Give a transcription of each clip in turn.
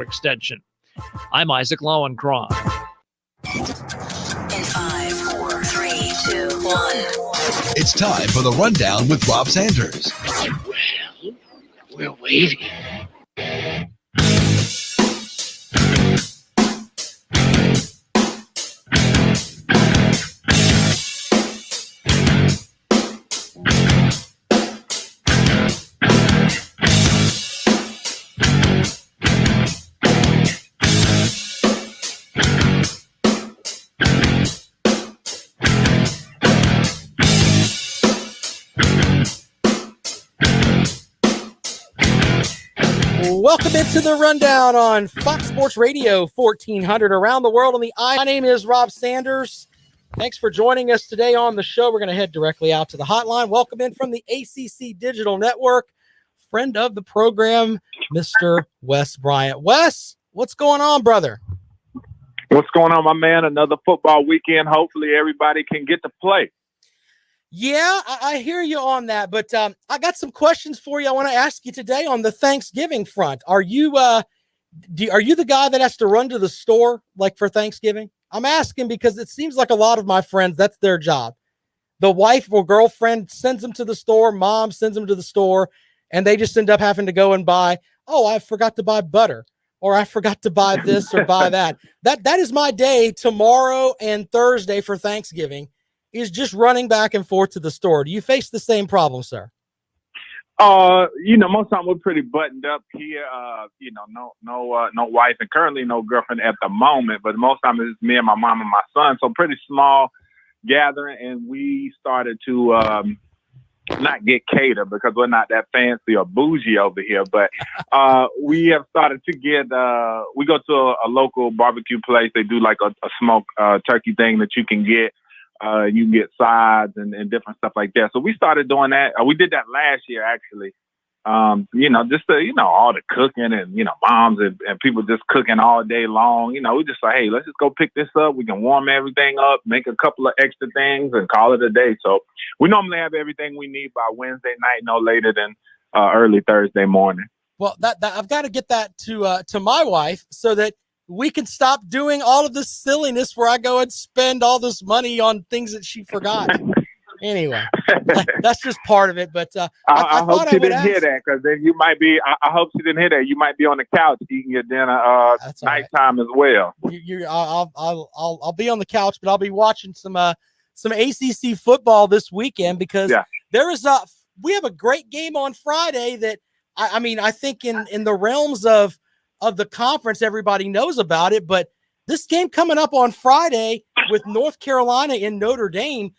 extension. I'm Isaac Lowenkron. In 5, 4, 3, 2, 1. It's time for the Rundown with Rob Sanders. Well, we're waiting. Welcome into the Rundown on Fox Sports Radio 1400 around the world on the I. My name is Rob Sanders. Thanks for joining us today on the show. We're going to head directly out to the hotline. Welcome in from the ACC Digital Network, friend of the program, Mr. Wes Bryant. Wes, what's going on, brother? What's going on, my man? Another football weekend. Hopefully everybody can get to play. Yeah, I hear you on that, but I got some questions for you. I want to ask you today on the Thanksgiving front. Are you the guy that has to run to the store like for Thanksgiving? I'm asking because it seems like a lot of my friends, that's their job. The wife or girlfriend sends them to the store, mom sends them to the store, and they just end up having to go and buy, oh, I forgot to buy butter, or I forgot to buy this or buy that. That is my day tomorrow and Thursday for Thanksgiving. Is just running back and forth to the store. Do you face the same problem, sir? Most time we're pretty buttoned up here. No wife and currently no girlfriend at the moment, but most time it's me and my mom and my son. So pretty small gathering, and we started to not get catered because we're not that fancy or bougie over here, but we have started to get, we go to a local barbecue place. They do like a smoked turkey thing that you can get. You can get sides and different stuff like that. So we started doing that. We did that last year, actually. All the cooking and, moms and people just cooking all day long. We just like, hey, let's just go pick this up. We can warm everything up, make a couple of extra things and call it a day. So we normally have everything we need by Wednesday night, no later than early Thursday morning. Well, that I've got to get that to my wife so that we can stop doing all of this silliness where I go and spend all this money on things that she forgot. Anyway, that's just part of it. But I hope she didn't hear that, because then you might be. I hope she didn't hear that. You might be on the couch eating your dinner nighttime as well. I'll be on the couch, but I'll be watching some ACC football this weekend because we have a great game on Friday that I think in the realms of the conference, everybody knows about it, but this game coming up on Friday with North Carolina in Notre Dame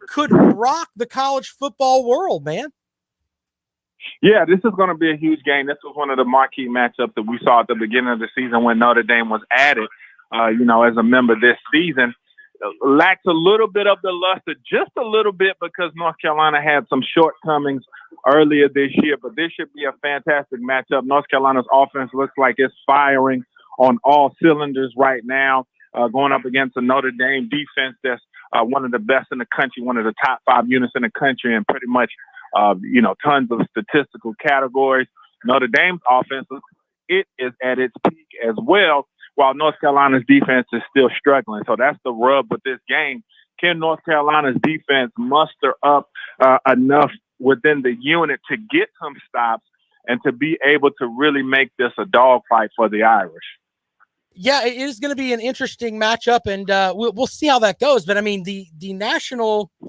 could rock the college football world, man. Yeah, this is going to be a huge game. This was one of the marquee matchups that we saw at the beginning of the season when Notre Dame was added, as a member this season. Lacks a little bit of the luster, just a little bit, because North Carolina had some shortcomings earlier this year, but this should be a fantastic matchup. North Carolina's offense looks like it's firing on all cylinders right now, going up against a Notre Dame defense that's one of the best in the country, one of the top 5 units in the country, and pretty much, tons of statistical categories. Notre Dame's offense, it is at its peak as well, while North Carolina's defense is still struggling. So that's the rub with this game. Can North Carolina's defense muster up enough within the unit to get some stops and to be able to really make this a dogfight for the Irish? Yeah, it is going to be an interesting matchup, and we'll see how that goes. But the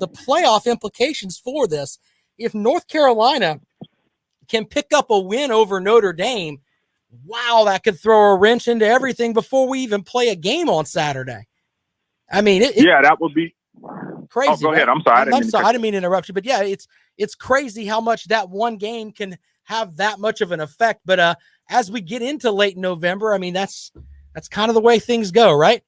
playoff implications for this, if North Carolina can pick up a win over Notre Dame, wow, that could throw a wrench into everything before we even play a game on Saturday. That would be crazy. Oh, go ahead. I'm sorry. I didn't mean to interrupt you, but yeah, it's crazy how much that one game can have that much of an effect. But as we get into late November, that's kind of the way things go, right?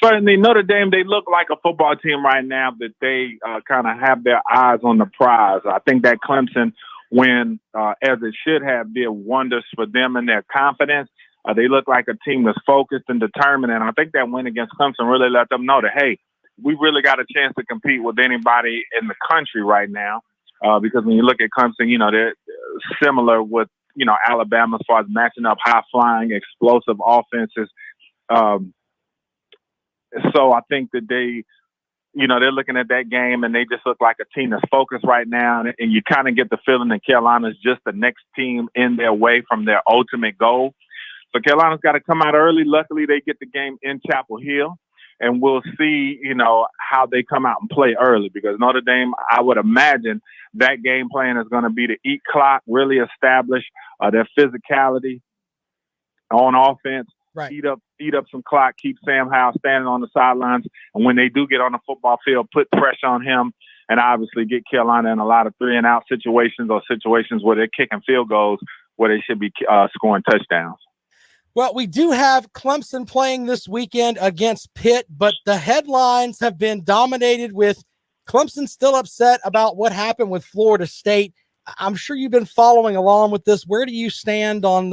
Certainly, Notre Dame, they look like a football team right now that they kind of have their eyes on the prize. I think that Clemson win, as it should have, did wonders for them and their confidence. They look like a team that's focused and determined, and I think that win against Clemson really let them know that, hey, we really got a chance to compete with anybody in the country right now. Because when you look at Clemson, they're similar with Alabama as far as matching up high-flying, explosive offenses. So I think that they're looking at that game and they just look like a team that's focused right now. And you kind of get the feeling that Carolina's just the next team in their way from their ultimate goal. So Carolina's got to come out early. Luckily, they get the game in Chapel Hill. And we'll see, how they come out and play early, because Notre Dame, I would imagine that game plan is going to be to eat clock, really establish their physicality on offense, right. eat up some clock, keep Sam Howell standing on the sidelines. And when they do get on the football field, put pressure on him and obviously get Carolina in a lot of 3-and-out situations or situations where they're kicking field goals where they should be scoring touchdowns. Well, we do have Clemson playing this weekend against Pitt, but the headlines have been dominated with Clemson still upset about what happened with Florida State. I'm sure you've been following along with this. Where do you stand on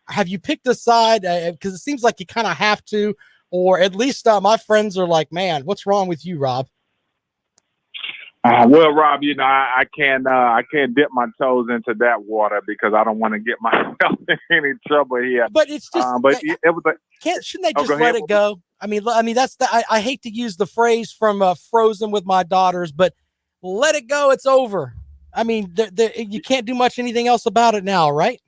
have you picked a side? Because it seems like you kind of have to, or at least my friends are like, man, what's wrong with you, Rob? Well, Rob, I can't dip my toes into that water because I don't want to get myself in any trouble here. But it's just, it was shouldn't they just let it go? I mean, that's I hate to use the phrase from Frozen with my daughters, but let it go. It's over. I mean, you can't do much anything else about it now, right?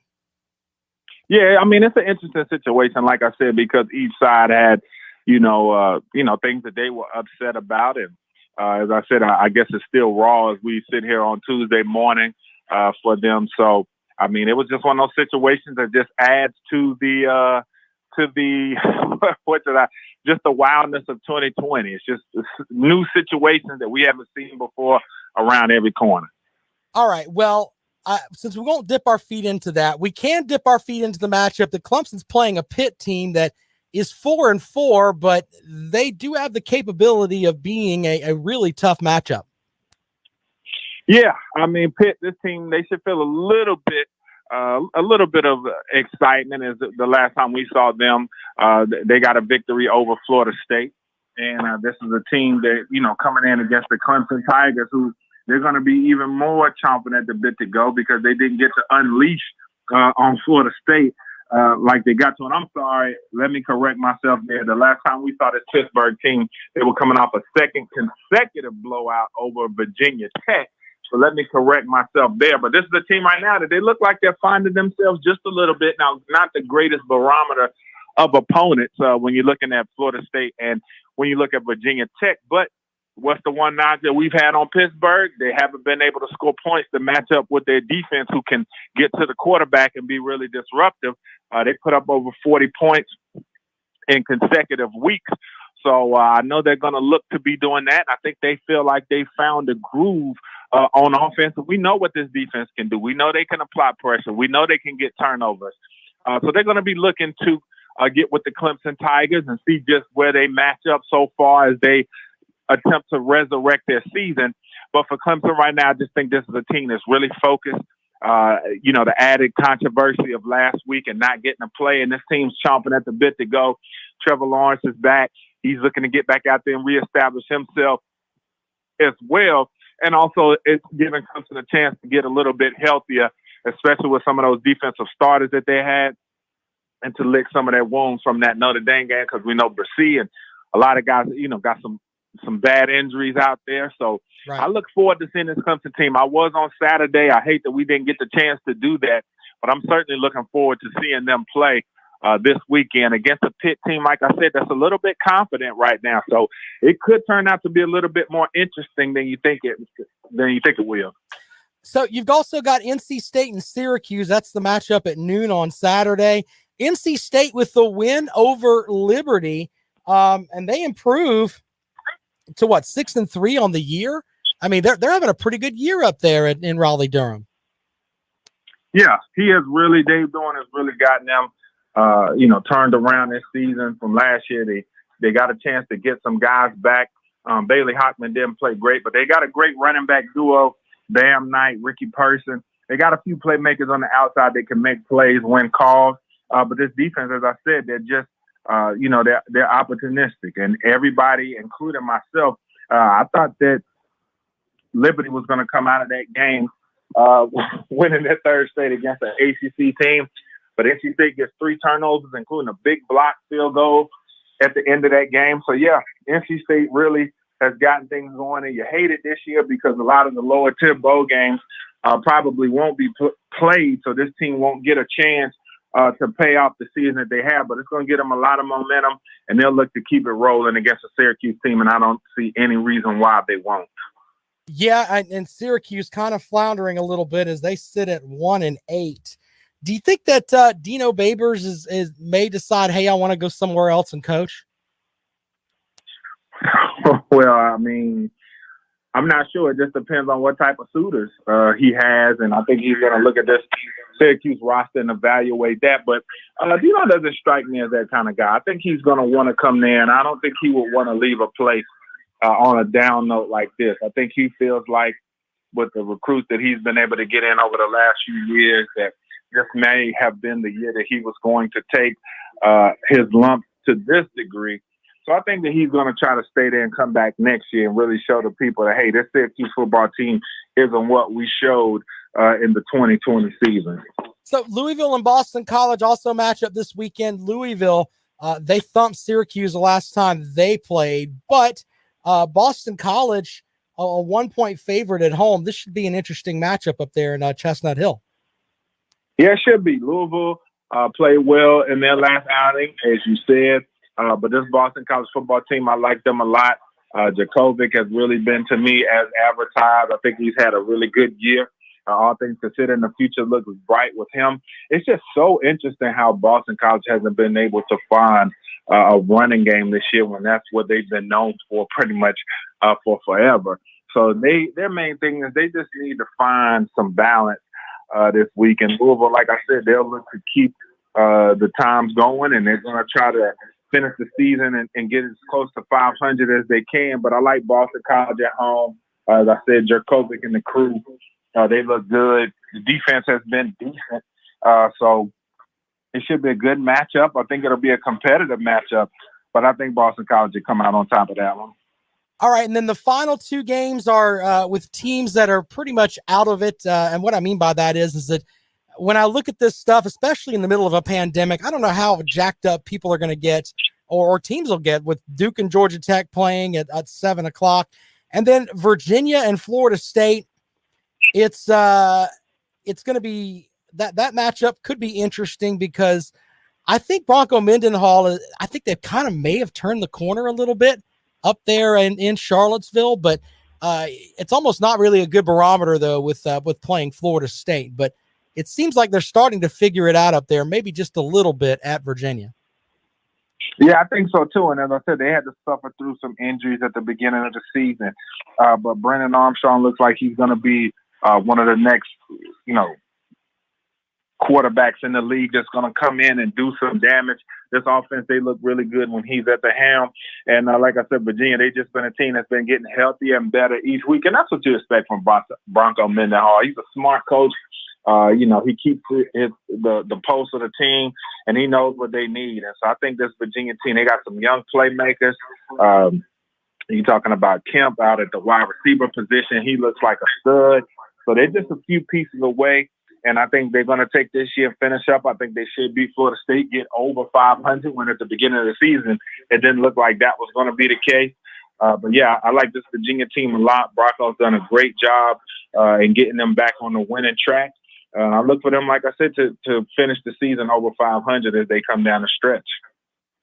Yeah, I mean, it's an interesting situation, like I said, because each side had, things that they were upset about, and as I said, I guess it's still raw as we sit here on Tuesday morning for them. So, I mean, it was just one of those situations that just adds to the just the wildness of 2020. It's just new situations that we haven't seen before around every corner. All right. Well, since we won't dip our feet into that, we can dip our feet into the matchup that Clemson's playing a Pitt team that is 4-4, but they do have the capability of being a really tough matchup. Yeah, I mean, Pitt, this team, they should feel a little bit of excitement. As the last time we saw them, they got a victory over Florida State, and this is a team that coming in against the Clemson Tigers, who they're going to be even more chomping at the bit to go because they didn't get to unleash on Florida State. Like they got to, and I'm sorry, let me correct myself there. The last time we saw this Pittsburgh team, they were coming off a second consecutive blowout over Virginia Tech. So let me correct myself there. But this is a team right now that they look like they're finding themselves just a little bit. Now, not the greatest barometer of opponents when you're looking at Florida State and when you look at Virginia Tech. But what's the one notch that we've had on Pittsburgh? They haven't been able to score points to match up with their defense, who can get to the quarterback and be really disruptive. They put up over 40 points in consecutive weeks. So I know they're going to look to be doing that. I think they feel like they found a groove on offense. We know what this defense can do. We know they can apply pressure. We know they can get turnovers. So they're going to be looking to get with the Clemson Tigers and see just where they match up so far as they attempt to resurrect their season. But for Clemson right now, I just think this is a team that's really focused. The added controversy of last week and not getting to play, and this team's chomping at the bit to go. Trevor Lawrence is back. He's looking to get back out there and reestablish himself as well. And also it's giving Clemson a chance to get a little bit healthier, especially with some of those defensive starters that they had, and to lick some of their wounds from that Notre Dame game, because we know Brissy and a lot of guys, got some bad injuries out there. So right. I look forward to seeing this Clemson team. I was on Saturday. I hate that we didn't get the chance to do that, but I'm certainly looking forward to seeing them play this weekend against a Pitt team, like I said, that's a little bit confident right now. So it could turn out to be a little bit more interesting than you think it will. So you've also got NC State and Syracuse. That's the matchup at noon on Saturday. NC State with the win over Liberty, and they improve to 6-3 on the year. I mean, they're having a pretty good year up there in Raleigh-Durham. Yeah, Dave Doeren has really gotten them, turned around this season from last year. They got a chance to get some guys back. Bailey Hockman didn't play great, but they got a great running back duo, Bam Knight, Ricky Person. They got a few playmakers on the outside that can make plays when called. But this defense, as I said, they're just, they're opportunistic. And everybody, including myself, I thought that Liberty was going to come out of that game winning their third straight against an ACC team. But NC State gets 3 turnovers, including a big block field goal at the end of that game. So, yeah, NC State really has gotten things going, and you hate it this year because a lot of the lower tier bowl games probably won't be played, so this team won't get a chance to pay off the season that they have. But it's going to get them a lot of momentum, and they'll look to keep it rolling against a Syracuse team, and I don't see any reason why they won't. Yeah, and Syracuse kind of floundering a little bit as they sit at 1-8. Do you think that Dino Babers is may decide, hey, I want to go somewhere else and coach? Well, I mean, I'm not sure. It just depends on what type of suitors he has, and I think he's going to look at this Syracuse roster and evaluate that. But Dino doesn't strike me as that kind of guy. I think he's going to want to come there, and I don't think he would want to leave a place on a down note like this. I think he feels like with the recruits that he's been able to get in over the last few years that this may have been the year that he was going to take his lump to this degree. So I think that he's going to try to stay there and come back next year and really show the people that, hey, this Syracuse football team isn't what we showed in the 2020 season. So Louisville and Boston College also match up this weekend. Louisville, they thumped Syracuse the last time they played, but Boston College, a 1-point favorite at home. This should be an interesting matchup up there in Chestnut Hill. Yeah, it should be. Louisville played well in their last outing, as you said. But this Boston College football team, I like them a lot. Djokovic has really been, to me, as advertised. I think he's had a really good year. All things considered, the future looks bright with him. It's just so interesting how Boston College hasn't been able to find a running game this year when that's what they've been known for pretty much for forever. So their main thing is they just need to find some balance this week. And Louisville, like I said, they'll look to keep the times going, and they're going to try to finish the season and get as close to 500 as they can. But I like Boston College at home. As I said, Djokovic and the crew, they look good. The defense has been decent. So it should be a good matchup. I think it'll be a competitive matchup, but I think Boston College will come out on top of that one. All right, and then the final 2 games are with teams that are pretty much out of it. And what I mean by that is that when I look at this stuff, especially in the middle of a pandemic, I don't know how jacked up people are going to get or teams will get with Duke and Georgia Tech playing at 7 o'clock. And then Virginia and Florida State, it's going to be that matchup could be interesting because I think Bronco Mendenhall, I think they kind of may have turned the corner a little bit up there in Charlottesville, but it's almost not really a good barometer though with playing Florida State. But it seems like they're starting to figure it out up there, maybe just a little bit at Virginia. Yeah, I think so too. And as I said, they had to suffer through some injuries at the beginning of the season. But Brennan Armstrong looks like he's going to be one of the next, quarterbacks in the league that's going to come in and do some damage. This offense, they look really good when he's at the helm. And like I said, Virginia, they just been a team that's been getting healthier and better each week. And that's what you expect from Bronco Mendenhall. He's a smart coach. He keeps the pulse of the team, and he knows what they need. And so I think this Virginia team, they got some young playmakers. You're talking about Kemp out at the wide receiver position. He looks like a stud. So they're just a few pieces away, and I think they're going to take this year, finish up. I think they should beat Florida State, get over 500, when at the beginning of the season it didn't look like that was going to be the case. But, yeah, I like this Virginia team a lot. Bronco's done a great job in getting them back on the winning track. I look for them, like I said, to finish the season over 500 as they come down the stretch.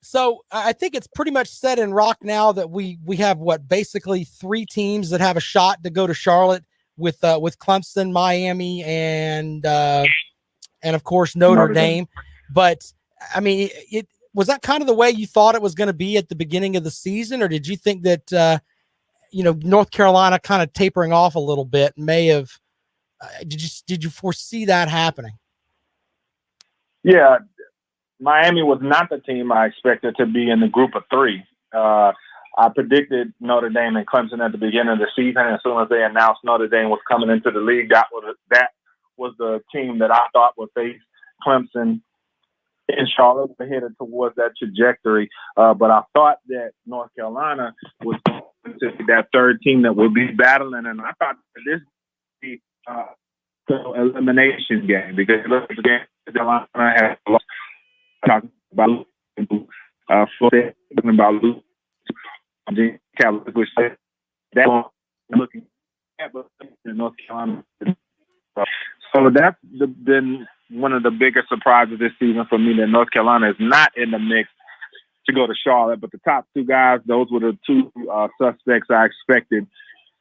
So I think it's pretty much set in rock now that we have basically 3 teams that have a shot to go to Charlotte with Clemson, Miami, and of course Notre Dame. But I mean, it was that kind of the way you thought it was going to be at the beginning of the season, or did you think that North Carolina kind of tapering off a little bit may have? Did you foresee that happening? Yeah, Miami was not the team I expected to be in the group of 3. I predicted Notre Dame and Clemson at the beginning of the season. As soon as they announced Notre Dame was coming into the league, that was the team that I thought would face Clemson in Charlotte. They headed towards that trajectory. But I thought that North Carolina was going to be that third team that would be battling, and I thought that this would be elimination game because look at the game Carolina has lost. Talking about talking about Cowboys, which that one looking at North Carolina. So that's been one of the biggest surprises this season for me that North Carolina is not in the mix to go to Charlotte. But the top two guys, those were the two suspects I expected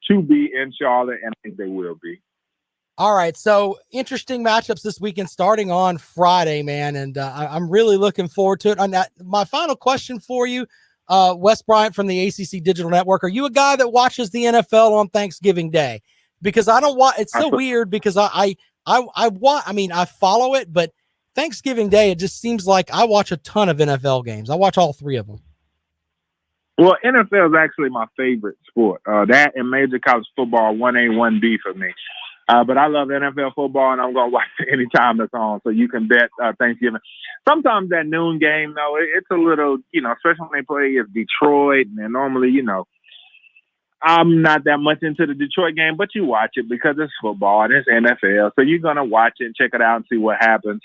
to be in Charlotte, and I think they will be. All right, so interesting matchups this weekend starting on Friday, man, and I'm really looking forward to it. On that, my final question for you, Wes Bryant from the ACC Digital Network, are you a guy that watches the NFL on Thanksgiving Day? Because I don't want. It's so weird because I follow it, but Thanksgiving Day it just seems like I watch a ton of NFL games. I watch all three of them. Well, NFL is actually my favorite sport. That and major college football, 1A, 1B for me. But I love NFL football, and I'm going to watch it anytime that's on. So you can bet Thanksgiving. Sometimes that noon game, though, it's a little, especially when they play against Detroit. And normally, I'm not that much into the Detroit game, but you watch it because it's football and it's NFL. So you're going to watch it, check it out, and see what happens.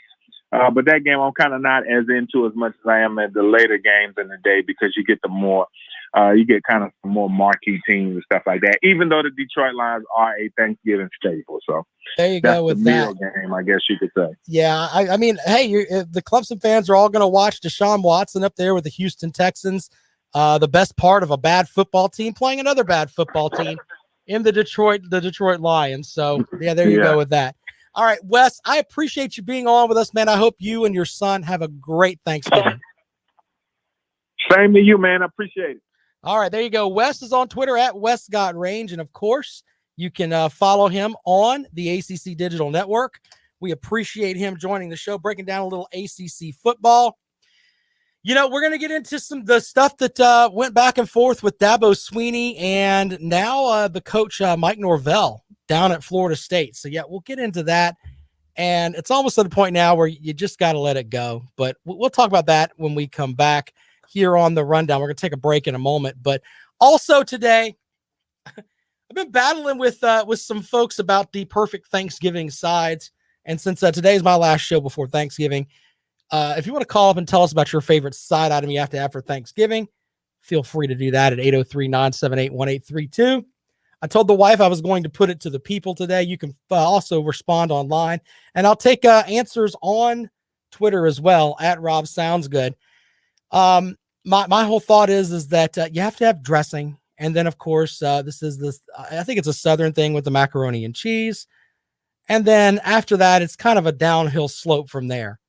But that game, I'm kind of not as into as much as I am at the later games in the day because you get you get kind of some more marquee teams and stuff like that, even though the Detroit Lions are a Thanksgiving staple. So there you go with that game, I guess you could say. Yeah, I mean, hey, the Clemson fans are all going to watch Deshaun Watson up there with the Houston Texans, the best part of a bad football team playing another bad football team in the Detroit Lions. So yeah, there you go with that. All right, Wes, I appreciate you being on with us, man. I hope you and your son have a great Thanksgiving. Same to you, man. I appreciate it. All right, there you go. Wes is on Twitter at WesGotRange. And, of course, you can follow him on the ACC Digital Network. We appreciate him joining the show, breaking down a little ACC football. We're going to get into the stuff that went back and forth with Dabo Swinney and now the coach Mike Norvell down at Florida State. So, yeah, we'll get into that. And it's almost at the point now where you just got to let it go. But we'll talk about that when we come back here on the rundown. We're going to take a break in a moment. But also today, I've been battling with some folks about the perfect Thanksgiving sides. And since today is my last show before Thanksgiving, if you want to call up and tell us about your favorite side item you have to have for Thanksgiving, feel free to do that at 803-978-1832. I told the wife I was going to put it to the people today. You can also respond online, and I'll take answers on Twitter as well at Rob Sounds Good. My whole thought is that you have to have dressing. And then of course, I think it's a Southern thing with the macaroni and cheese. And then after that, it's kind of a downhill slope from there.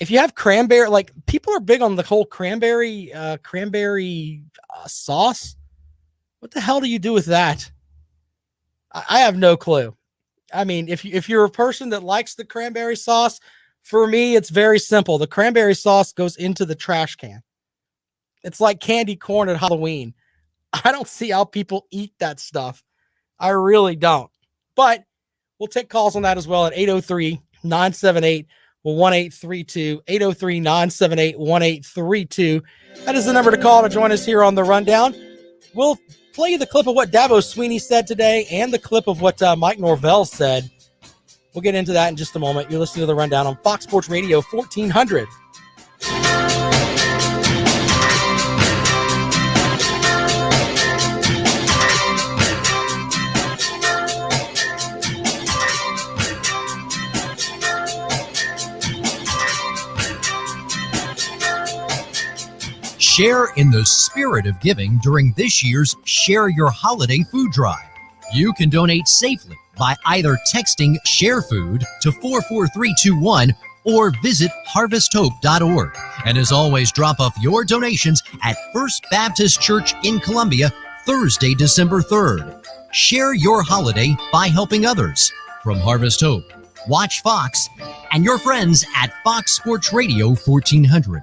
If you have cranberry, like people are big on the whole cranberry sauce. What the hell do you do with that? I have no clue. I mean, if you're a person that likes the cranberry sauce, for me, it's very simple. The cranberry sauce goes into the trash can. It's like candy corn at Halloween. I don't see how people eat that stuff. I really don't. But we'll take calls on that as well at 803-978-1832. 803-978-1832. That is the number to call to join us here on The Rundown. We'll play you the clip of what Dabo Swinney said today and the clip of what Mike Norvell said. We'll get into that in just a moment. You're listening to The Rundown on Fox Sports Radio 1400. Share in the spirit of giving during this year's Share Your Holiday Food Drive. You can donate safely by either texting Share Food to 44321 or visit harvesthope.org. And as always, drop off your donations at First Baptist Church in Columbia, Thursday, December 3rd. Share your holiday by helping others. From Harvest Hope, Watch Fox, and your friends at Fox Sports Radio 1400.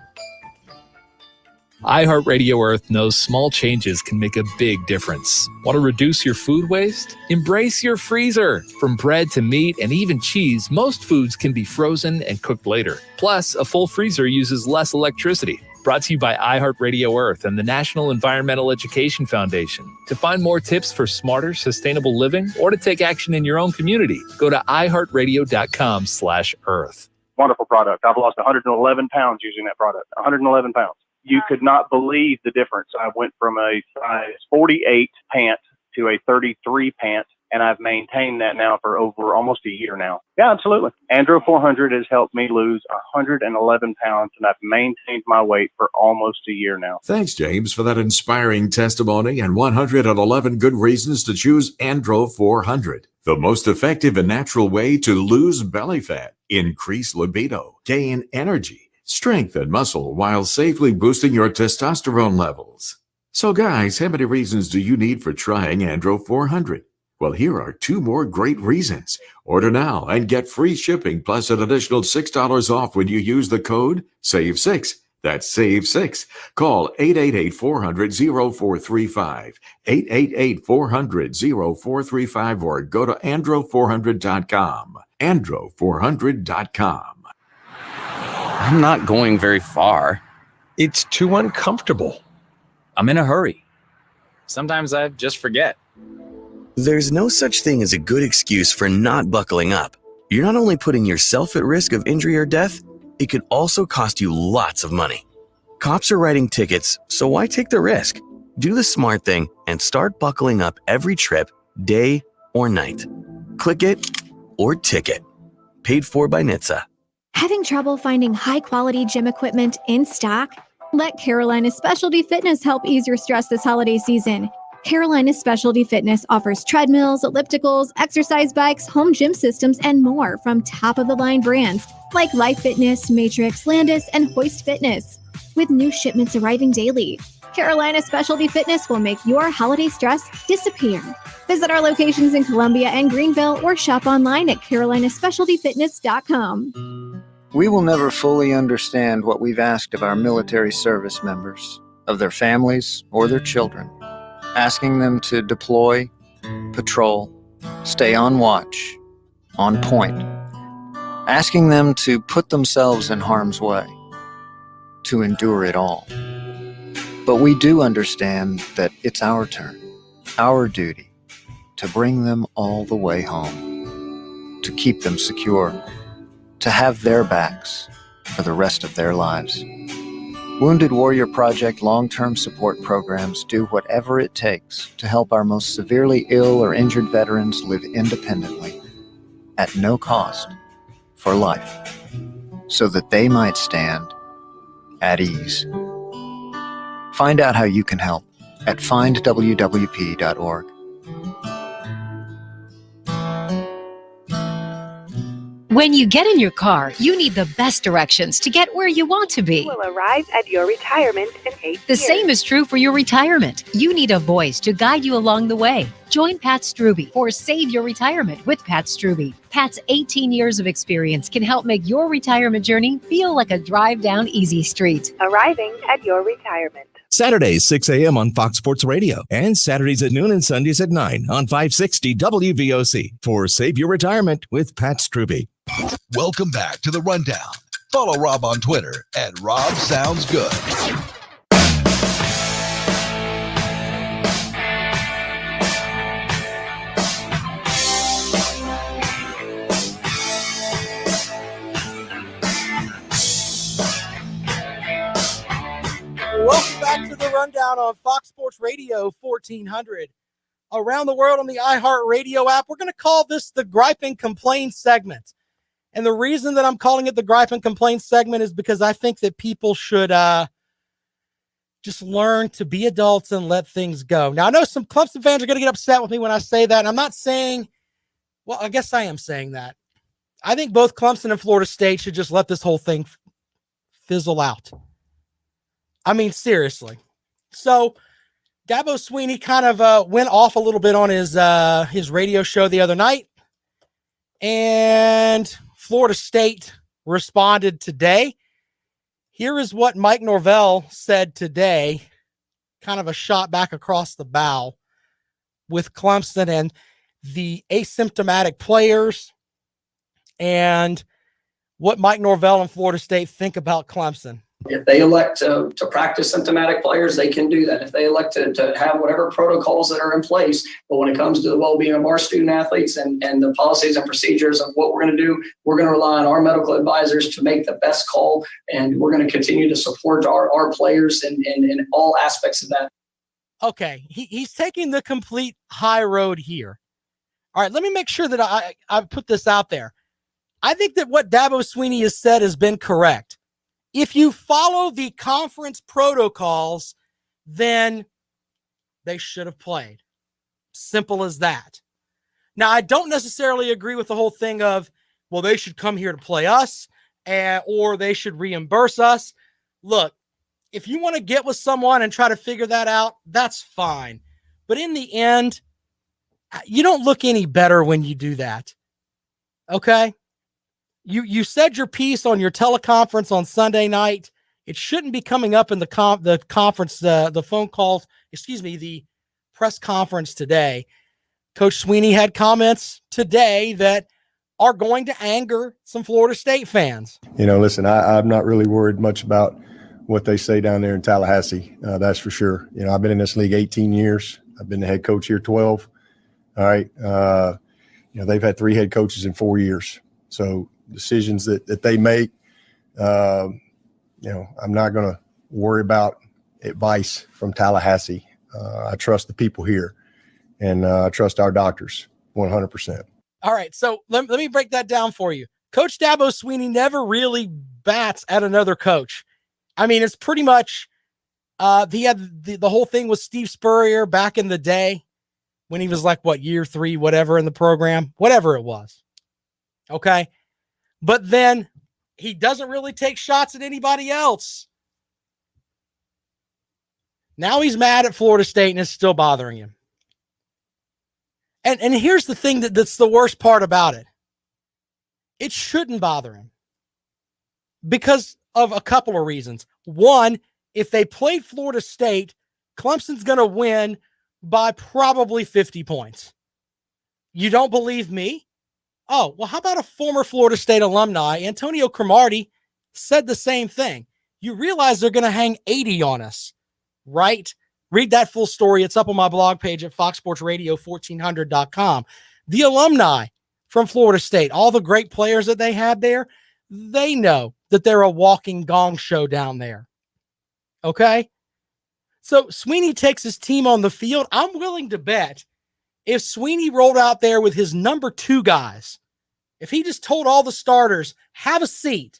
iHeartRadio Earth knows small changes can make a big difference. Want to reduce your food waste? Embrace your freezer. From bread to meat and even cheese, most foods can be frozen and cooked later. Plus, a full freezer uses less electricity. Brought to you by iHeartRadio Earth and the National Environmental Education Foundation. To find more tips for smarter, sustainable living or to take action in your own community, go to iHeartRadio.com/Earth. Wonderful product. I've lost 111 pounds using that product. 111 pounds. You could not believe the difference. I went from a size 48 pant to a 33 pant, and I've maintained that now for over almost a year now. Yeah, absolutely. Andro 400 has helped me lose 111 pounds, and I've maintained my weight for almost a year now. Thanks, James, for that inspiring testimony and 111 good reasons to choose Andro 400. The most effective and natural way to lose belly fat, increase libido, gain energy, strength, and muscle while safely boosting your testosterone levels. So guys, how many reasons do you need for trying Andro 400? Well, here are 2 more great reasons. Order now and get free shipping plus an additional $6 off when you use the code SAVE6. That's SAVE6. Call 888-400-0435, 888-400-0435, or go to andro400.com, andro400.com. I'm not going very far. It's too uncomfortable. I'm in a hurry. Sometimes I just forget. There's no such thing as a good excuse for not buckling up. You're not only putting yourself at risk of injury or death, it could also cost you lots of money. Cops are writing tickets, so why take the risk? Do the smart thing and start buckling up every trip, day or night. Click it or ticket. Paid for by NHTSA. Having trouble finding high-quality gym equipment in stock? Let Carolina Specialty Fitness help ease your stress this holiday season. Carolina Specialty Fitness offers treadmills, ellipticals, exercise bikes, home gym systems, and more from top-of-the-line brands like Life Fitness, Matrix, Landis, and Hoist Fitness. With new shipments arriving daily, Carolina Specialty Fitness will make your holiday stress disappear. Visit our locations in Columbia and Greenville or shop online at carolinaspecialtyfitness.com. We will never fully understand what we've asked of our military service members, of their families or their children, asking them to deploy, patrol, stay on watch, on point, asking them to put themselves in harm's way, to endure it all. But we do understand that it's our turn, our duty, to bring them all the way home, to keep them secure, to have their backs for the rest of their lives. Wounded Warrior Project long-term support programs do whatever it takes to help our most severely ill or injured veterans live independently, at no cost, for life, so that they might stand at ease. Find out how you can help at findwwp.org. When you get in your car, you need the best directions to get where you want to be. Will arrive at your retirement in 8 years. The same is true for your retirement. You need a voice to guide you along the way. Join Pat Struby for Save Your Retirement with Pat Struby. Pat's 18 years of experience can help make your retirement journey feel like a drive down easy street. Arriving at your retirement. Saturdays, 6 a.m. on Fox Sports Radio, and Saturdays at noon and Sundays at 9 on 560 WVOC for Save Your Retirement with Pat Struby. Welcome back to The Rundown. Follow Rob on Twitter at Rob Sounds Good. Welcome back to The Rundown on Fox Sports Radio 1400. Around the world on the iHeartRadio app, we're going to call this the Gripe and Complain segment. And the reason that I'm calling it the Gripe and Complain segment is because I think that people should just learn to be adults and let things go. Now, I know some Clemson fans are going to get upset with me when I say that. And I'm not saying, well, I guess I am saying that. I think both Clemson and Florida State should just let this whole thing fizzle out. I mean, seriously. So Dabo Sweeney kind of went off a little bit on his radio show the other night. And Florida State responded today. Here is what Mike Norvell said today, kind of a shot back across the bow with Clemson and the asymptomatic players and what Mike Norvell and Florida State think about Clemson. If they elect to practice symptomatic players, they can do that. If they elect to have whatever protocols that are in place, but when it comes to the well-being of our student athletes and the policies and procedures of what we're going to do, we're going to rely on our medical advisors to make the best call, and we're going to continue to support our players in all aspects of that. Okay, he's taking the complete high road here. All right, let me make sure that I put this out there. I think that what Dabo Swinney has said has been correct. If you follow the conference protocols, then they should have played. Simple as that. Now, I don't necessarily agree with the whole thing of, well, they should come here to play us, or they should reimburse us. Look, if you want to get with someone and try to figure that out, that's fine. But in the end, you don't look any better when you do that. Okay? You said your piece on your teleconference on Sunday night. It shouldn't be coming up in the conference, the phone calls, the press conference today. Coach Swinney had comments today that are going to anger some Florida State fans. Listen, I'm not really worried much about what they say down there in Tallahassee. That's for sure. I've been in this league 18 years. I've been the head coach here 12. All right. They've had 3 head coaches in 4 years. So decisions that they make, I'm not going to worry about advice from Tallahassee. I trust the people here, and I trust our doctors 100%. All right. So let me break that down for you. Coach Dabo Swinney never really bats at another coach. I mean, it's pretty much he had the whole thing with Steve Spurrier back in the day when he was like, year 3, whatever in the program, whatever it was. Okay. But then he doesn't really take shots at anybody else. Now he's mad at Florida State and it's still bothering him. And here's the thing that's the worst part about it. It shouldn't bother him because of a couple of reasons. One, if they played Florida State, Clemson's going to win by probably 50 points. You don't believe me? Oh, well, how about a former Florida State alumni, Antonio Cromartie, said the same thing. You realize they're going to hang 80 on us, right? Read that full story. It's up on my blog page at foxsportsradio1400.com. The alumni from Florida State, all the great players that they had there, they know that they're a walking gong show down there. Okay? So Swinney takes his team on the field. I'm willing to bet if Swinney rolled out there with his number 2 guys, if he just told all the starters, have a seat.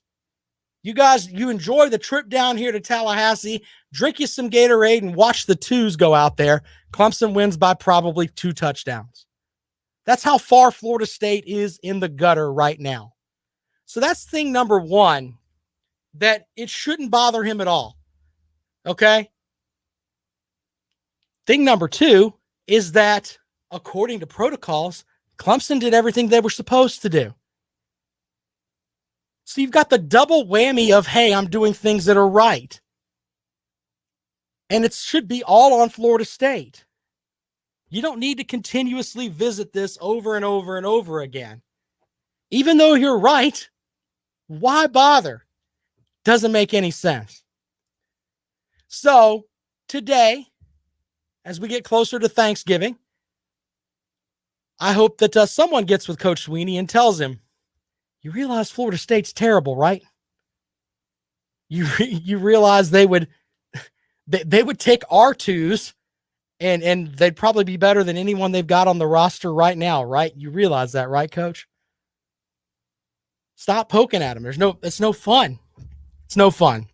You guys, you enjoy the trip down here to Tallahassee, drink you some Gatorade and watch the 2s go out there. Clemson wins by probably 2 touchdowns. That's how far Florida State is in the gutter right now. So that's thing number 1, that it shouldn't bother him at all. Okay? Thing number 2 is that, according to protocols, Clemson did everything they were supposed to do. So you've got the double whammy of, hey, I'm doing things that are right. And it should be all on Florida State. You don't need to continuously visit this over and over and over again. Even though you're right, why bother? Doesn't make any sense. So today, as we get closer to Thanksgiving, I hope that someone gets with Coach Swinney and tells him, you realize Florida State's terrible, right? You realize they would take our 2s and they'd probably be better than anyone they've got on the roster right now, right? You realize that, right, Coach? Stop poking at them. It's no fun. It's no fun.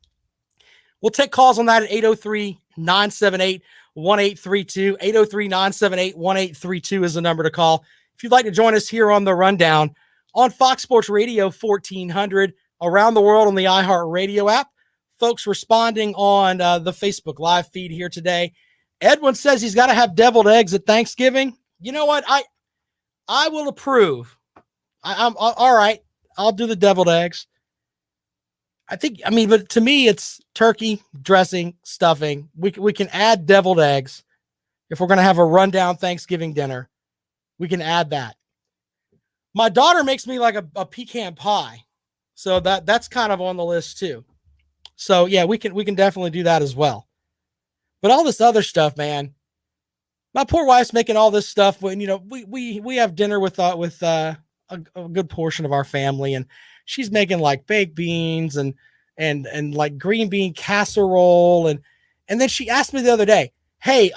We'll take calls on that at 803-978-1832. 803-978-1832 is the number to call. If you'd like to join us here on the Rundown on Fox Sports Radio 1400, around the world on the iHeartRadio app. Folks responding on the Facebook Live feed here today. Edwin says he's got to have deviled eggs at Thanksgiving. You know what? I will approve. I'm all right. I'll do the deviled eggs. But to me, it's turkey, dressing, stuffing. We can add deviled eggs. If we're going to have a rundown Thanksgiving dinner, we can add that. My daughter makes me like a pecan pie. So that's kind of on the list too. So yeah, we can definitely do that as well. But all this other stuff, man, my poor wife's making all this stuff when, we have dinner with a good portion of our family, and she's making like baked beans and like green bean casserole. And then she asked me the other day, hey,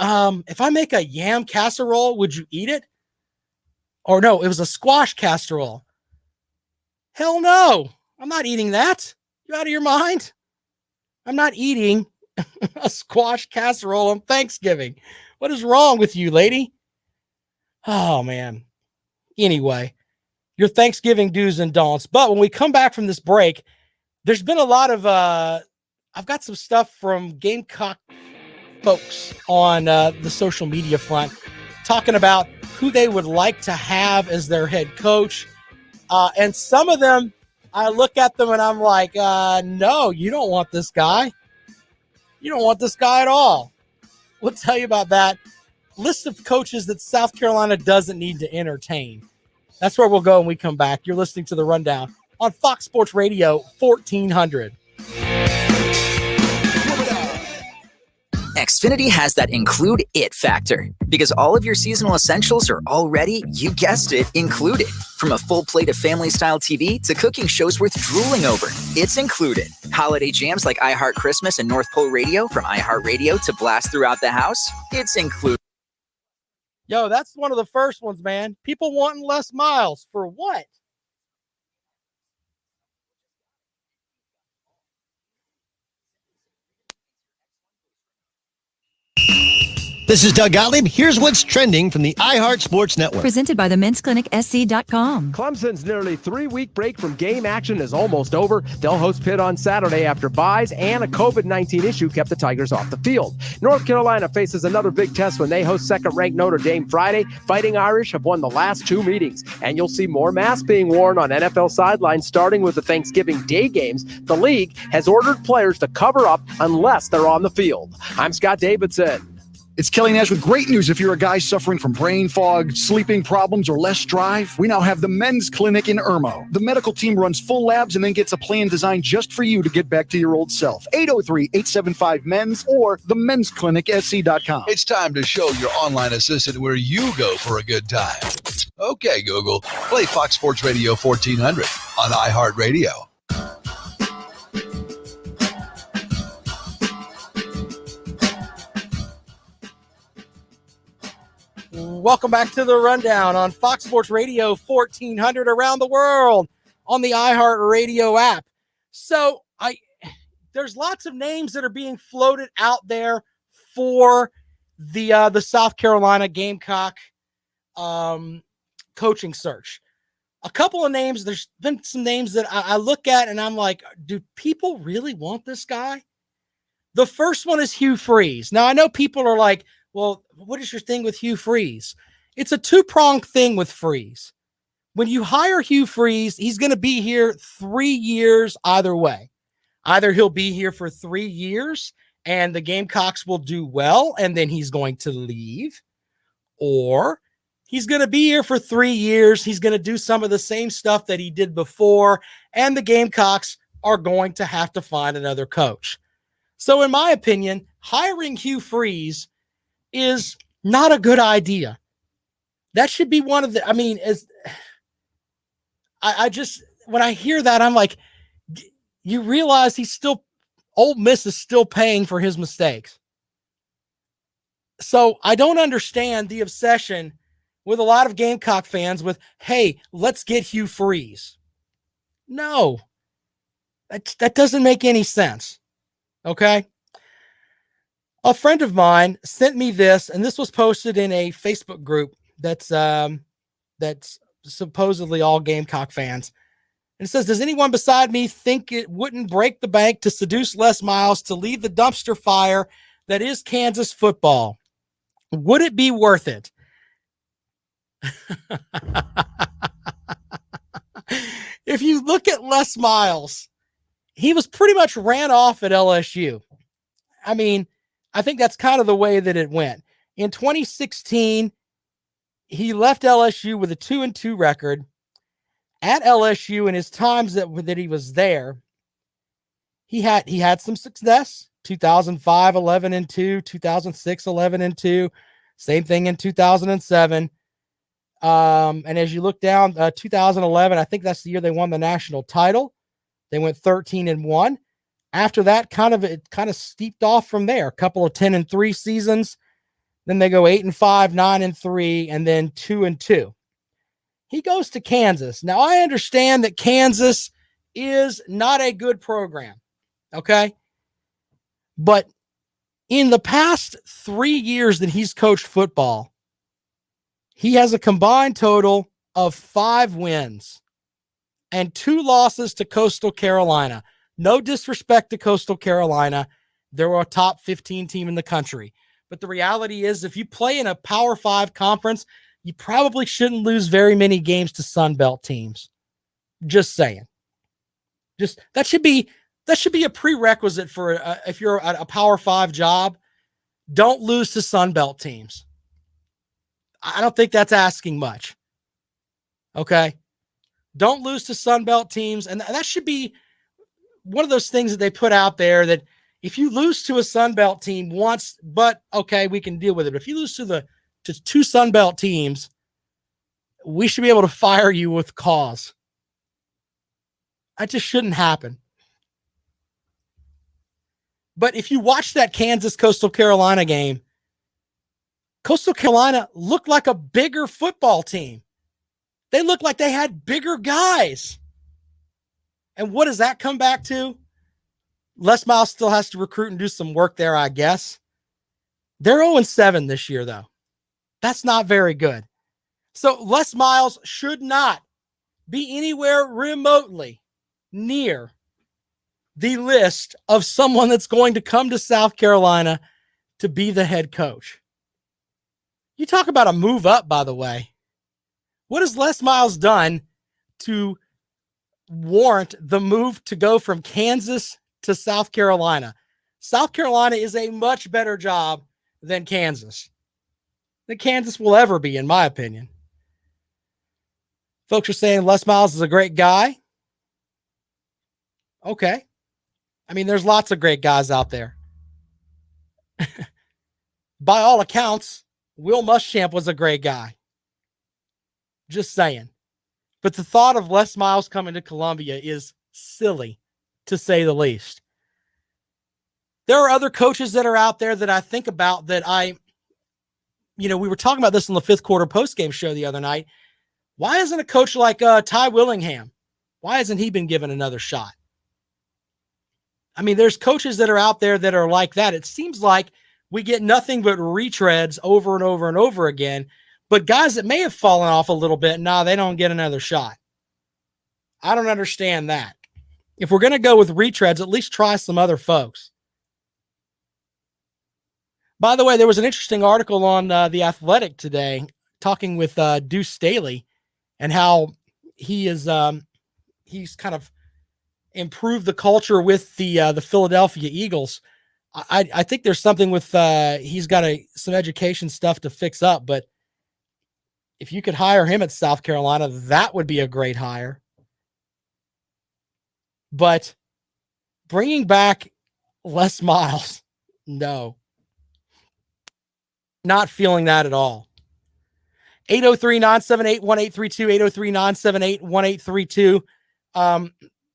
if I make a yam casserole, would you eat it? Or no, it was a squash casserole. Hell no, I'm not eating that. You out of your mind? I'm not eating a squash casserole on Thanksgiving. What is wrong with you, lady? Oh, man. Anyway, your Thanksgiving do's and don'ts. But when we come back from this break, there's been a lot of, I've got some stuff from Gamecock folks on the social media front talking about who they would like to have as their head coach. And some of them, I look at them and I'm like, no, you don't want this guy. You don't want this guy at all. We'll tell you about that. List of coaches that South Carolina doesn't need to entertain. That's where we'll go when we come back. You're listening to The Rundown on Fox Sports Radio 1400. Xfinity has that include it factor because all of your seasonal essentials are already, you guessed it, included. From a full plate of family-style TV to cooking shows worth drooling over, it's included. Holiday jams like iHeart Christmas and North Pole Radio from iHeartRadio to blast throughout the house, it's included. Yo, that's one of the first ones, man. People wanting less miles. For what? This is Doug Gottlieb. Here's what's trending from the iHeart Sports Network. Presented by the Men's Clinic SC.com. Clemson's nearly 3-week break from game action is almost over. They'll host Pitt on Saturday after byes and a COVID-19 issue kept the Tigers off the field. North Carolina faces another big test when they host second-ranked Notre Dame Friday. Fighting Irish have won the last 2 meetings, and you'll see more masks being worn on NFL sidelines starting with the Thanksgiving Day games. The league has ordered players to cover up unless they're on the field. I'm Scott Davidson. It's Kelly Nash with great news. If you're a guy suffering from brain fog, sleeping problems, or less drive, we now have the Men's Clinic in Irmo. The medical team runs full labs and then gets a plan designed just for you to get back to your old self. 803-875-MENS or themensclinicsc.com. It's time to show your online assistant where you go for a good time. Okay, Google, play Fox Sports Radio 1400 on iHeartRadio. Welcome back to The Rundown on Fox Sports Radio 1400 around the world on the iHeartRadio app. So there's lots of names that are being floated out there for the South Carolina Gamecock coaching search. A couple of names, there's been some names that I look at and I'm like, do people really want this guy? The first one is Hugh Freeze. Now, I know people are like, well, what is your thing with Hugh Freeze? It's a two-pronged thing with Freeze. When you hire Hugh Freeze, he's going to be here 3 years either way. Either he'll be here for 3 years and the Gamecocks will do well and then he's going to leave, or he's going to be here for 3 years. He's going to do some of the same stuff that he did before and the Gamecocks are going to have to find another coach. So in my opinion, hiring Hugh Freeze is not a good idea. That should be one of the, I just, when I hear that, I'm like, you realize Ole Miss is still paying for his mistakes. So I don't understand the obsession with a lot of Gamecock fans with, hey, let's get Hugh Freeze. No, that doesn't make any sense. Okay. A friend of mine sent me this, and this was posted in a Facebook group that's supposedly all Gamecock fans. And it says, does anyone beside me think it wouldn't break the bank to seduce Les Miles to leave the dumpster fire that is Kansas football? Would it be worth it? If you look at Les Miles, he was pretty much ran off at LSU. I think that's kind of the way that it went. In 2016, he left LSU with a 2-2 record. At LSU, in his times that he was there, he had some success. 2005, 11-2, 2006, 11-2, same thing in 2007. And as you look down, 2011, I think that's the year they won the national title. They went 13-1. After that, it kind of steeped off from there. A couple of 10-3 seasons. Then they go 8-5, 9-3, and then 2-2. He goes to Kansas. Now, I understand that Kansas is not a good program, okay? But in the past 3 years that he's coached football, he has a combined total of 5 wins and 2 losses to Coastal Carolina. No disrespect to Coastal Carolina. They're a top 15 team in the country. But the reality is, if you play in a Power 5 conference, you probably shouldn't lose very many games to Sun Belt teams. Just saying. That should be a prerequisite for if you're at a Power 5 job. Don't lose to Sun Belt teams. I don't think that's asking much. Okay? Don't lose to Sun Belt teams. And that should be one of those things that they put out there, that if you lose to a Sun Belt team once, but okay, we can deal with it. But if you lose to 2 Sun Belt teams, we should be able to fire you with cause. That just shouldn't happen. But if you watch that Kansas Coastal Carolina game, Coastal Carolina looked like a bigger football team. They looked like they had bigger guys. And what does that come back to? Les Miles still has to recruit and do some work there, I guess. They're 0-7 this year, though. That's not very good. So Les Miles should not be anywhere remotely near the list of someone that's going to come to South Carolina to be the head coach. You talk about a move up, by the way. What has Les Miles done to warrant the move to go from Kansas to South Carolina? South Carolina is a much better job than Kansas will ever be, in my opinion. Folks are saying Les Miles is a great guy. Okay. I mean, there's lots of great guys out there. By all accounts, Will Muschamp was a great guy. Just saying. But the thought of Les Miles coming to Columbia is silly, to say the least. There are other coaches that are out there that I think about that we were talking about this on the fifth quarter postgame show the other night. Why isn't a coach like Ty Willingham? Why hasn't he been given another shot? I mean, there's coaches that are out there that are like that. It seems like we get nothing but retreads over and over and over again. But guys that may have fallen off a little bit, they don't get another shot. I don't understand that. If we're going to go with retreads, at least try some other folks. By the way, there was an interesting article on The Athletic today talking with Deuce Staley and how he's kind of improved the culture with the Philadelphia Eagles. I think there's something with he's got some education stuff to fix up, but if you could hire him at South Carolina, that would be a great hire. But bringing back Les Miles, no. Not feeling that at all. 803-978-1832, 803-978-1832.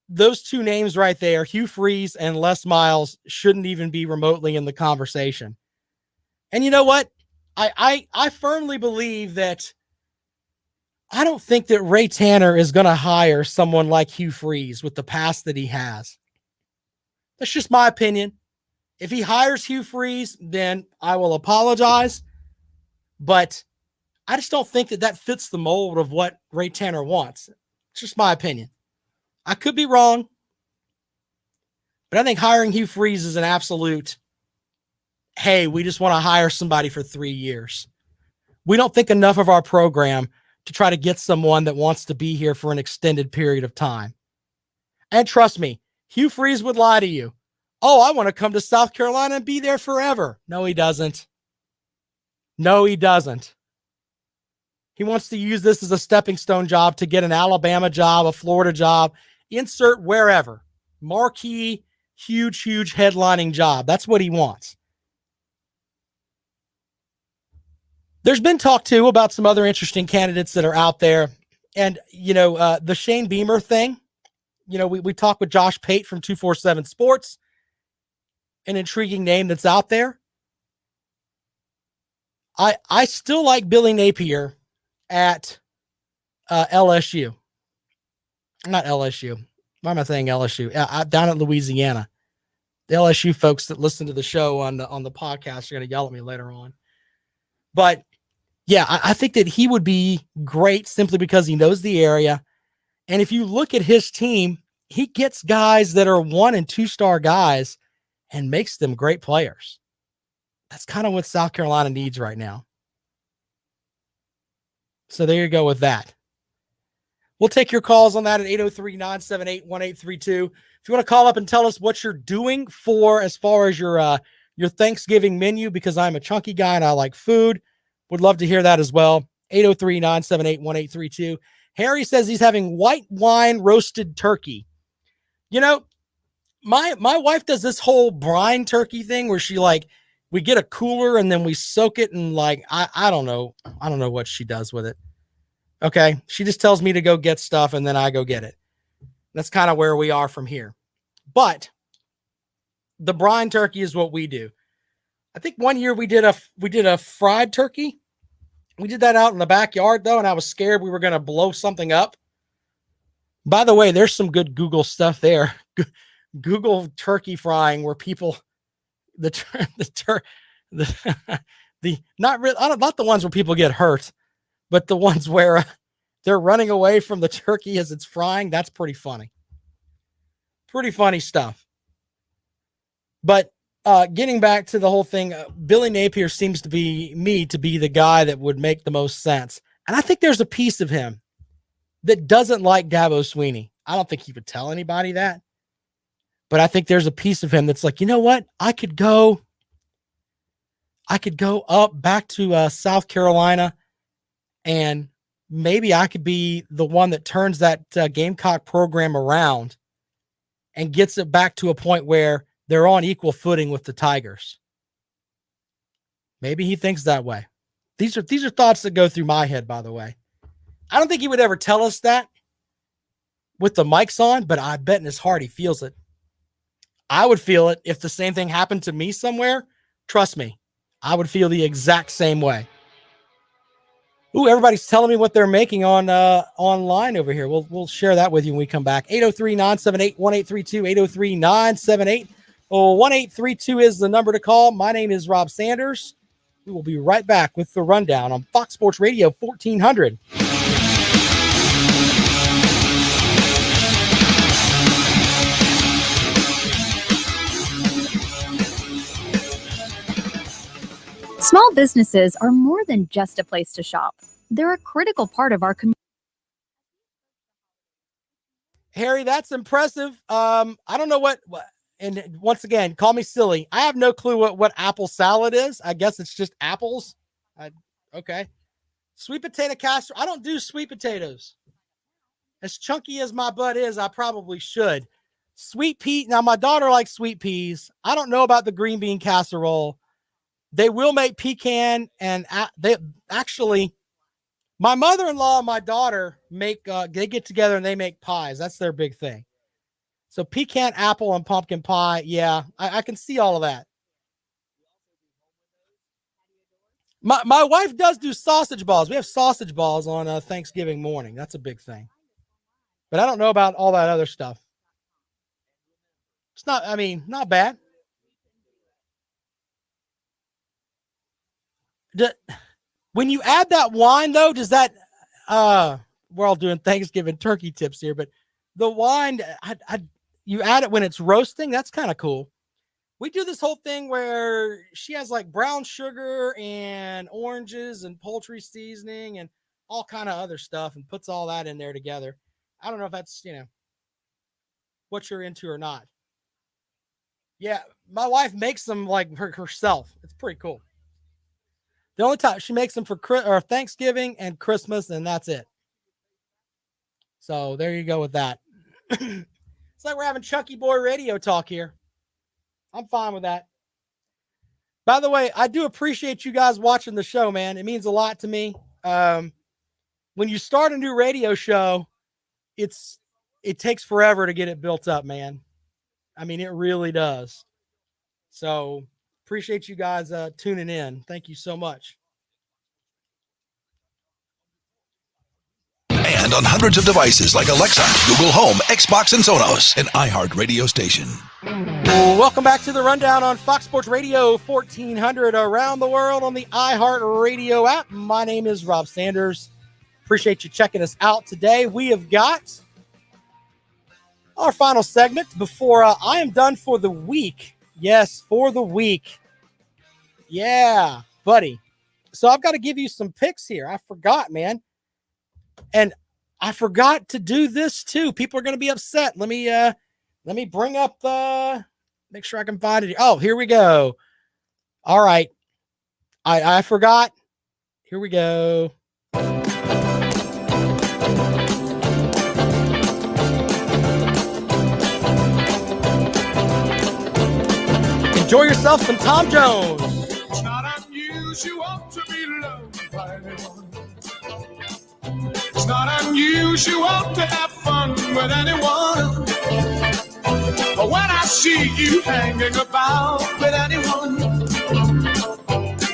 Those two names right there, Hugh Freeze and Les Miles, shouldn't even be remotely in the conversation. And you know what? I firmly believe that I don't think that Ray Tanner is going to hire someone like Hugh Freeze with the past that he has. That's just my opinion. If he hires Hugh Freeze, then I will apologize. But I just don't think that fits the mold of what Ray Tanner wants. It's just my opinion. I could be wrong. But I think hiring Hugh Freeze is an absolute, hey, we just want to hire somebody for 3 years. We don't think enough of our program to try to get someone that wants to be here for an extended period of time. And trust me, Hugh Freeze would lie to you. Oh, I want to come to South Carolina and be there forever. No, he doesn't. No, he doesn't. He wants to use this as a stepping stone job to get an Alabama job, a Florida job, insert wherever. Marquee, huge headlining job. That's what he wants. There's been talk too about some other interesting candidates that are out there. And, the Shane Beamer thing, we talked with Josh Pate from 247 Sports, an intriguing name that's out there. I still like Billy Napier at LSU. Not LSU. Why am I saying LSU? Down at Louisiana. The LSU folks that listen to the show on the podcast are going to yell at me later on. But yeah, I think that he would be great simply because he knows the area. And if you look at his team, he gets guys that are 1 and 2 star guys and makes them great players. That's kind of what South Carolina needs right now. So there you go with that. We'll take your calls on that at 803-978-1832. If you want to call up and tell us what you're doing for as far as your Thanksgiving menu, because I'm a chunky guy and I like food, would love to hear that as well. 803-978-1832. Harry says he's having white wine roasted turkey. My wife does this whole brine turkey thing where she we get a cooler and then we soak it and I don't know what she does with it. Okay. She just tells me to go get stuff and then I go get it. That's kind of where we are from here. But the brine turkey is what we do. I think one year we did a fried turkey. We did that out in the backyard though, and I was scared we were going to blow something up. By the way, there's some good Google stuff there. Google turkey frying where people not the ones where people get hurt, but the ones where they're running away from the turkey as it's frying. That's pretty funny. Pretty funny stuff. But getting back to the whole thing, Billy Napier seems to be the guy that would make the most sense. And I think there's a piece of him that doesn't like Dabo Sweeney. I don't think he would tell anybody that. But I think there's a piece of him that's like, you know what? I could go up back to South Carolina, and maybe I could be the one that turns that Gamecock program around and gets it back to a point where they're on equal footing with the Tigers. Maybe he thinks that way. These are thoughts that go through my head, by the way. I don't think he would ever tell us that with the mics on, but I bet in his heart he feels it. I would feel it if the same thing happened to me somewhere. Trust me, I would feel the exact same way. Ooh, everybody's telling me what they're making on online over here. We'll share that with you when we come back. 803-978-1832, 803-978-1832 is the number to call. My name is Rob Sanders. We will be right back with the rundown on Fox Sports Radio 1400. Small businesses are more than just a place to shop. They're a critical part of our community. Harry, that's impressive. I don't know what, and once again, call me silly. I have no clue what apple salad is. I guess it's just apples. Okay. Sweet potato casserole. I don't do sweet potatoes. As chunky as my butt is, I probably should. Sweet pea. Now, my daughter likes sweet peas. I don't know about the green bean casserole. They will make pecan, and they actually, my mother-in-law and my daughter make, they get together and they make pies. That's their big thing. So pecan, apple, and pumpkin pie. Yeah, I can see all of that. My wife does do sausage balls. We have sausage balls on Thanksgiving morning. That's a big thing. But I don't know about all that other stuff. It's not bad. When you add that wine, though, does that, we're all doing Thanksgiving turkey tips here, but the wine, you add it when it's roasting. That's kind of cool. We do this whole thing where she has like brown sugar and oranges and poultry seasoning and all kind of other stuff and puts all that in there together. I don't know if that's, what you're into or not. Yeah, my wife makes them like herself. It's pretty cool. The only time she makes them for Thanksgiving and Christmas, and that's it. So there you go with that. It's like we're having Chunky Boy radio talk here. I'm fine with that. By the way, I do appreciate you guys watching the show, man. It means a lot to me. When you start a new radio show, it takes forever to get it built up, man. I mean, it really does. So appreciate you guys tuning in. Thank you so much. And on hundreds of devices like Alexa, Google Home, Xbox, and Sonos, an iHeart radio station. Welcome back to the Rundown on Fox Sports Radio 1400 around the world on the iHeart Radio app. My name is Rob Sanders. Appreciate you checking us out today. We have got our final segment before I am done for the week. Yes, for the week. Yeah, buddy. So I've got to give you some picks here. I forgot, man. And I forgot to do this too. People are going to be upset. Let me bring up make sure I can find it. Oh, here we go. All right. I forgot. Here we go. Enjoy yourself some Tom Jones. It's not unusual to be loved by anyone. It's not unusual to have fun with anyone. But when I see you hanging about with anyone,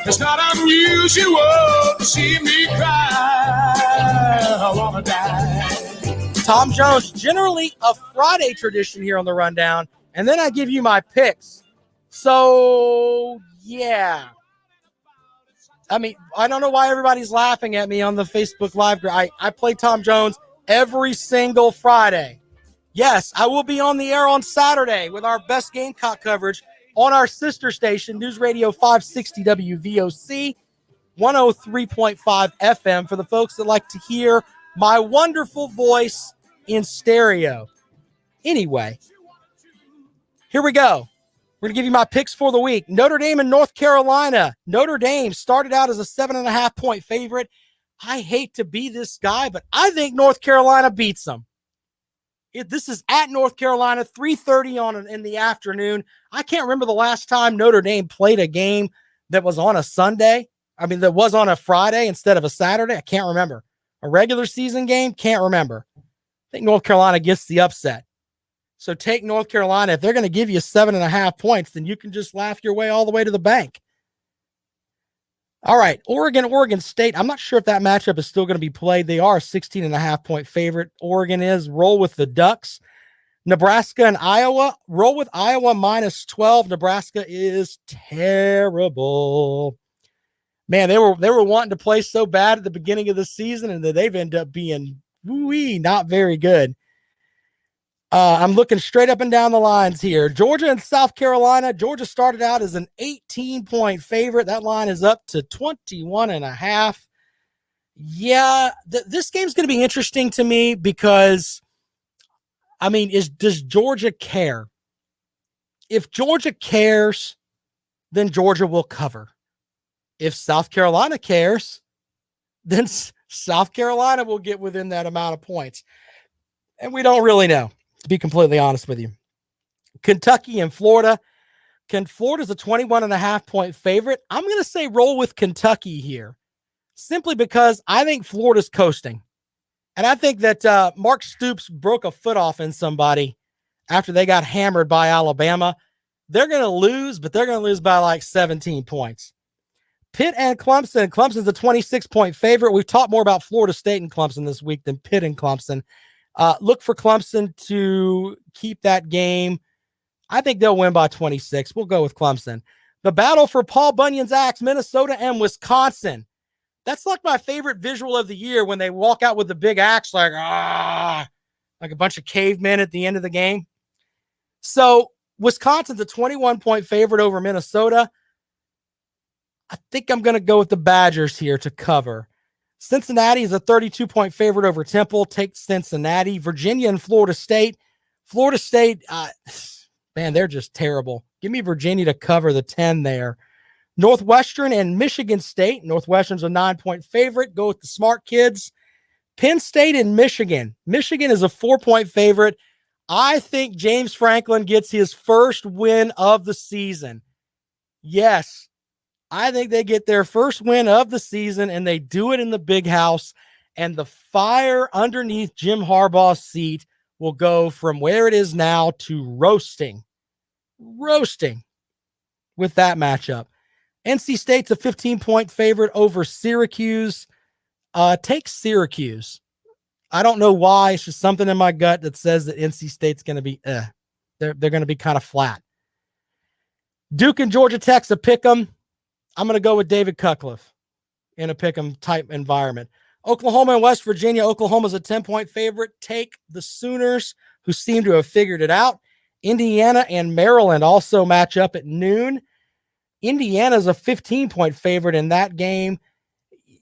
it's not unusual to see me cry. I wanna die. Tom Jones, generally a Friday tradition here on the Rundown, and then I give you my picks. So, yeah. I mean, I don't know why everybody's laughing at me on the Facebook Live. I play Tom Jones every single Friday. Yes, I will be on the air on Saturday with our best Gamecock coverage on our sister station, News Radio 560 WVOC, 103.5 FM, for the folks that like to hear my wonderful voice in stereo. Anyway, here we go. We're going to give you my picks for the week. Notre Dame and North Carolina. Notre Dame started out as a 7.5-point favorite. I hate to be this guy, but I think North Carolina beats them. This is at North Carolina, 3:30 in the afternoon. I can't remember the last time Notre Dame played a game that was on a Sunday. I mean, that was on a Friday instead of a Saturday. I can't remember. A regular season game? Can't remember. I think North Carolina gets the upset. So take North Carolina. If they're going to give you 7.5 points, then you can just laugh your way all the way to the bank. All right, Oregon State. I'm not sure if that matchup is still going to be played. They are a 16.5-point favorite. Oregon is. Roll with the Ducks. Nebraska and Iowa. Roll with Iowa -12. Nebraska is terrible. Man, they were wanting to play so bad at the beginning of the season, and they've ended up being not very good. I'm looking straight up and down the lines here. Georgia and South Carolina. Georgia started out as an 18-point favorite. That line is up to 21.5. Yeah, this game's going to be interesting to me because, I mean, does Georgia care? If Georgia cares, then Georgia will cover. If South Carolina cares, then South Carolina will get within that amount of points. And we don't really know, to be completely honest with you. Kentucky and Florida. Florida's a 21.5-point favorite. I'm going to say roll with Kentucky here, simply because I think Florida's coasting. And I think that Mark Stoops broke a foot off in somebody after they got hammered by Alabama. They're going to lose, but they're going to lose by like 17 points. Pitt and Clemson. Clemson's a 26-point favorite. We've talked more about Florida State and Clemson this week than Pitt and Clemson. Look for Clemson to keep that game. I think they'll win by 26. We'll go with Clemson. The battle for Paul Bunyan's axe, Minnesota and Wisconsin. That's like my favorite visual of the year when they walk out with the big axe, like a bunch of cavemen at the end of the game. So Wisconsin's a 21-point favorite over Minnesota. I think I'm going to go with the Badgers here to cover. Cincinnati is a 32-point favorite over Temple. Take Cincinnati. Virginia and Florida State. Florida State, man, they're just terrible. Give me Virginia to cover the 10 there. Northwestern and Michigan State. Northwestern's a 9-point favorite. Go with the smart kids. Penn State and Michigan. Michigan is a 4-point favorite. I think James Franklin gets his first win of the season. Yes, I think they get their first win of the season, and they do it in the big house, and the fire underneath Jim Harbaugh's seat will go from where it is now to roasting with that matchup. NC State's a 15-point favorite over Syracuse. Take Syracuse. I don't know why. It's just something in my gut that says that NC State's going to be, they're going to be kind of flat. Duke and Georgia Tech's a pick 'em. I'm going to go with David Cutcliffe in a pick 'em type environment. Oklahoma and West Virginia. Oklahoma's a 10-point favorite. Take the Sooners, who seem to have figured it out. Indiana and Maryland also match up at noon. Indiana's a 15-point favorite in that game.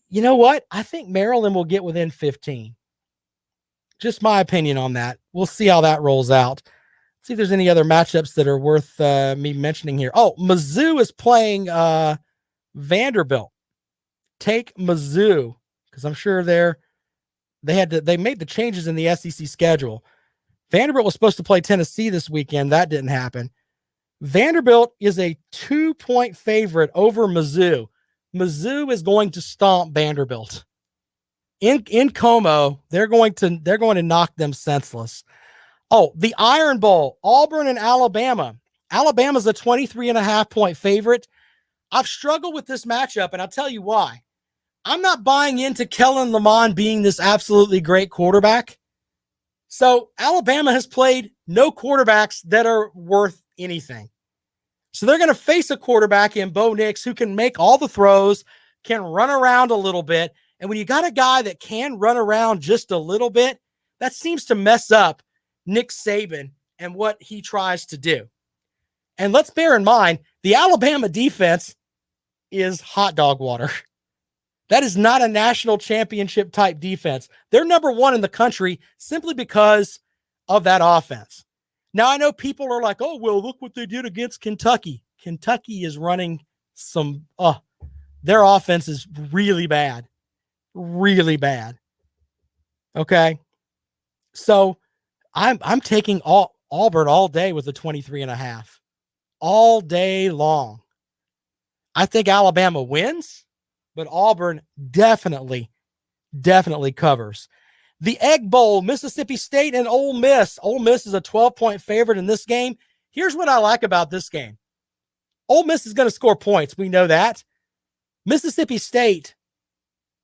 You know what? I think Maryland will get within 15. Just my opinion on that. We'll see how that rolls out. See if there's any other matchups that are worth me mentioning here. Oh, Mizzou is playing Vanderbilt. Take Mizzou, because I'm sure they made the changes in the SEC schedule. Vanderbilt was supposed to play Tennessee this weekend. That didn't happen. Vanderbilt is a 2-point favorite over Mizzou. Mizzou is going to stomp Vanderbilt. In Como, they're going to knock them senseless. Oh, the Iron Bowl, Auburn and Alabama. Alabama's a 23.5-point favorite. I've struggled with this matchup, and I'll tell you why. I'm not buying into Kellen Lamond being this absolutely great quarterback. So Alabama has played no quarterbacks that are worth anything. So they're going to face a quarterback in Bo Nix who can make all the throws, can run around a little bit. And when you got a guy that can run around just a little bit, that seems to mess up Nick Saban and what he tries to do. And let's bear in mind, the Alabama defense is hot dog water. That is not a national championship type defense. They're number one in the country simply because of that offense. Now, I know people are like, oh, well, look what they did against Kentucky. Kentucky is running their offense is really bad. Really bad. Okay. So I'm taking Auburn all day with a 23.5. All day long. I think Alabama wins, but Auburn definitely covers. The Egg Bowl, Mississippi State and Ole Miss. Ole Miss is a 12-point favorite in this game. Here's what I like about this game. Ole Miss is going to score points. We know that. Mississippi State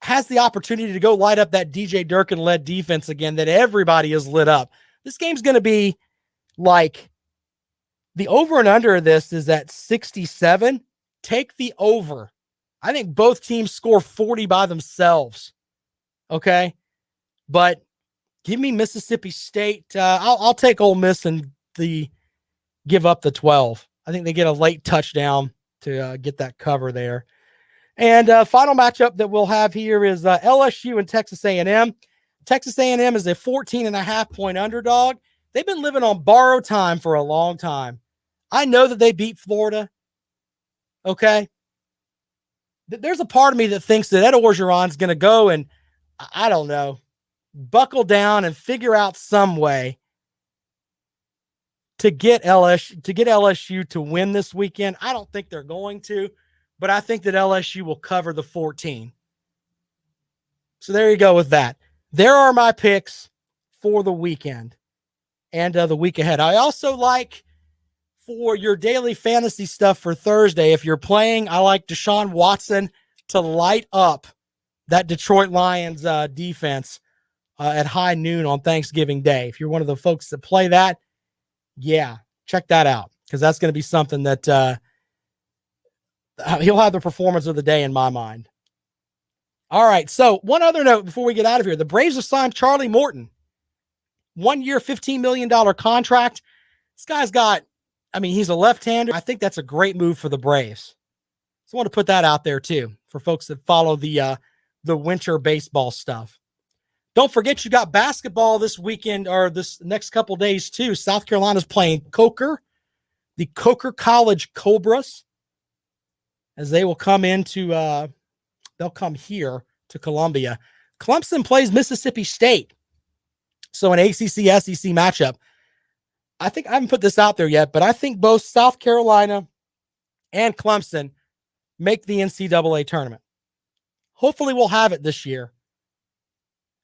has the opportunity to go light up that DJ Durkin-led defense again that everybody is lit up. This game's going to be like the over and under of this is at 67. Take the over. I think both teams score 40 by themselves. Okay? But give me Mississippi State. I'll take Ole Miss and give up the 12. I think they get a late touchdown to get that cover there. And final matchup that we'll have here is LSU and Texas A&M. Texas A&M is a 14.5-point underdog. They've been living on borrowed time for a long time. I know that they beat Florida. Okay? There's a part of me that thinks that Ed Orgeron's going to go and, I don't know, buckle down and figure out some way to get LSU to win this weekend. I don't think they're going to, but I think that LSU will cover the 14. So there you go with that. There are my picks for the weekend and the week ahead. I also like for your daily fantasy stuff for Thursday, if you're playing, I like Deshaun Watson to light up that Detroit Lions defense at high noon on Thanksgiving Day. If you're one of the folks that play that, yeah, check that out, because that's going to be something that he'll have the performance of the day in my mind. All right, so one other note before we get out of here. The Braves have signed Charlie Morton. 1 year, $15 million contract. This guy's got, he's a left-hander. I think that's a great move for the Braves. So I want to put that out there too for folks that follow the winter baseball stuff. Don't forget you got basketball this weekend or this next couple days too. South Carolina's playing Coker, the Coker College Cobras, as they will come they'll come here to Columbia. Clemson plays Mississippi State. So an ACC-SEC matchup. I think I haven't put this out there yet, but I think both South Carolina and Clemson make the NCAA tournament. Hopefully we'll have it this year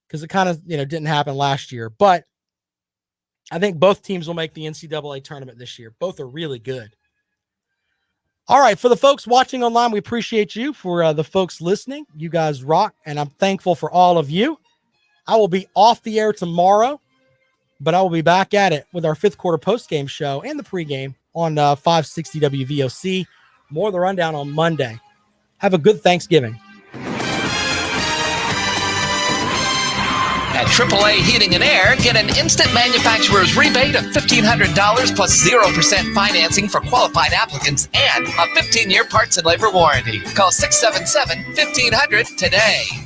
because it kind of, didn't happen last year. But I think both teams will make the NCAA tournament this year. Both are really good. All right, for the folks watching online, we appreciate you. For the folks listening, you guys rock, and I'm thankful for all of you. I will be off the air tomorrow, but I will be back at it with our fifth quarter post-game show and the pregame on 560 WVOC. More of the rundown on Monday. Have a good Thanksgiving. At AAA Heating and Air, get an instant manufacturer's rebate of $1,500 plus 0% financing for qualified applicants and a 15-year parts and labor warranty. Call 677-1500 today.